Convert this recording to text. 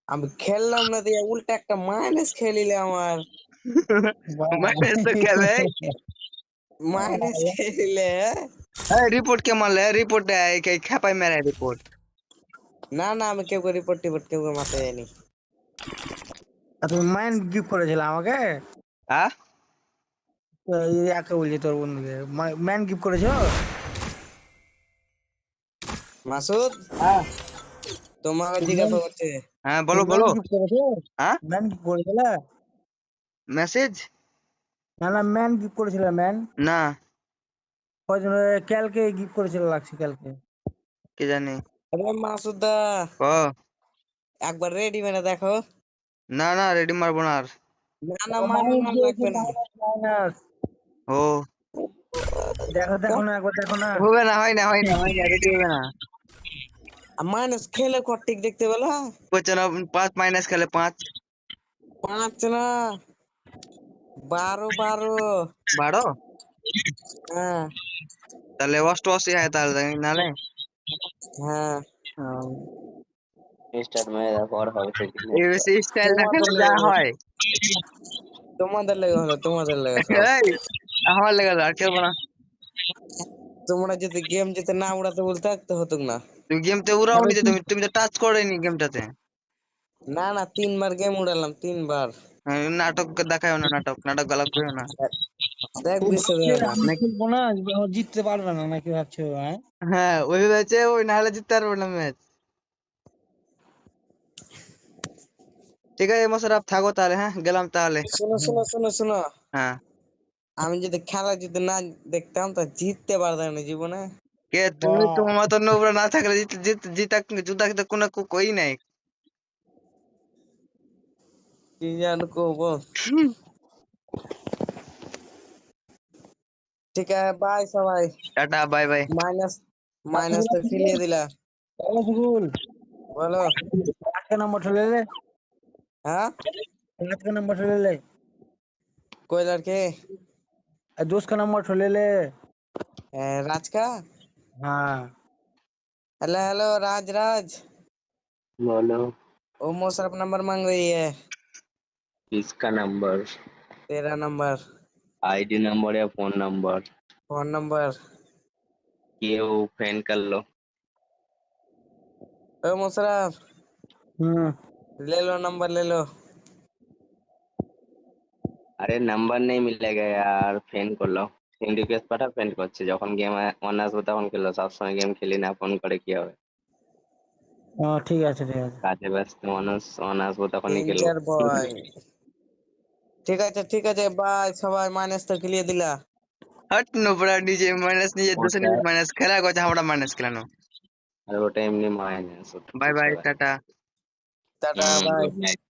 আমি খেললাম না দিয়ে উল্টা একটা মাইনাস খেলিলে আমার মাইনাস তো খেলে। মাইনাস খেলিলে রিপোর্ট কে মারলে? রিপোর্ট খেপাই মেরে রিপোর্ট। না না আমি কেউ রিপোর্ট টিপোর্ট কেউ মারতে যাইনি। তুমি মাইন্ড গিফট করেছিলে আমাকে? হ্যাঁ এই একা বলছি তোর বন্ধুকে ম্যান গিফট করেছো? মাসুদ হ্যাঁ তোমাকে জিজ্ঞাসা করছে। হ্যাঁ বলো ম্যান বলো। গিফট করেছো? হ্যাঁ ম্যান গিফট করেছিলে? মেসেজ না না ম্যান গিফট করেছিল ম্যান। না কয়জন কালকে গিফট করেছিল লাগছে কালকে। কে জানি। আরে মাসুদ দা ও একবার রেডি মেনে দেখো। না না রেডি মারবো না আর। না না মারবে না লাগবে না। মাইনাস ও দেখো দেখো না একবার দেখো না। হবে না, হয় না, হয় না, হয় না, রেডি হবে না। মাইনাস খেলে কটিক দেখতে পেলা? করছে না, 5 মাইনাস খেলে 5। 5 না 12 12। 12 হ্যাঁ তাহলে অষ্টআশি হয় তাহলে নালে। হ্যাঁ স্টার্ট মেরে পর হবে সেদিন। এই বেশি স্টাইল না তোমাদের খেলে যা লেগে হয়। তোমাদের লেগে হলো তোমাদের লেগে সব। এই, আমার লেগে আর খেলবো না। তোমরা যদি গেম যেতে না উড়াতে বলতে তো হতো না। তুমি গেমতে উড়াও নি, তুমি তুমি তো টাচ করেনি গেমটাতে। না না 3 বার গেম উড়ালাম 3 বার। নাটক দেখাও না, নাটক নাটক গালাপ করো না। দেখ বিশ্বাস হয় না। আমি খেলবো না, ও জিততে পারবে না নাকি ভাবছো? হ্যাঁ হ্যাঁ ওই ম্যাচে ওই নাহলে জিততে পারবো না ম্যাচ। ঠিক আছে মোশাররফ থাকো তাহলে, হ্যাঁ গেলাম তাহলে। শোনো শোনো শোনো শোনো, হ্যাঁ আমি যদি খেলা যদি না দেখতাম তা জিততে পারতাম না জীবনে। কে তুমি? তোমার মতো নোবরা না থাকলে জিত জিত জিতা জুতা তো কোনো কই নাই। কি জানো করবো। ঠিক আছে বাই সবাই। Tata bye bye. Minus minus তো খেলিয়ে দিলা। স্কুল বলো। 8 নম্বর চলে ले। হ্যাঁ 8 नंबर से ले ले। कोई लड़के दोस्त का नंबर तो ले ले। राज का। हाँ हेलो हेलो राज राज बोलो वो मोशरफ नंबर मांग रही है। किसका नंबर? तेरा नंबर आईडी नंबर या फोन नंबर? Phone number. ये वो फ्रेंड कर लो। ओ मोशरफ ले लो नंबर ले लो। আরে নাম্বার নেই মিলেগা यार, ফ্রেন্ড করলো। ফ্রেন্ড রিকোয়েস্ট পাঠা, ফ্রেন্ড করছে। যখন গেম অন আসবে তখন খেললো, সবসময় গেম খেলি না, ফোন করে কি হবে? ठीक है ठीक है। কাজে ব্যস্ত মানুষ, অন আসবো তখনই খেলবো। Danger boy. ठीक है बाय সবাই মাইনাস তো খেলিয়ে দিলা। হট নোবরা নিজে মাইনাস, নিজে দোষে ওটা নিজে মাইনাস খেলা করছে, আমরা মাইনাস খেলানো। আর ওটা এমনি মাইনাস, ওটা বাই কিছু বাই হয় না। Tata. Tata bye. Good night.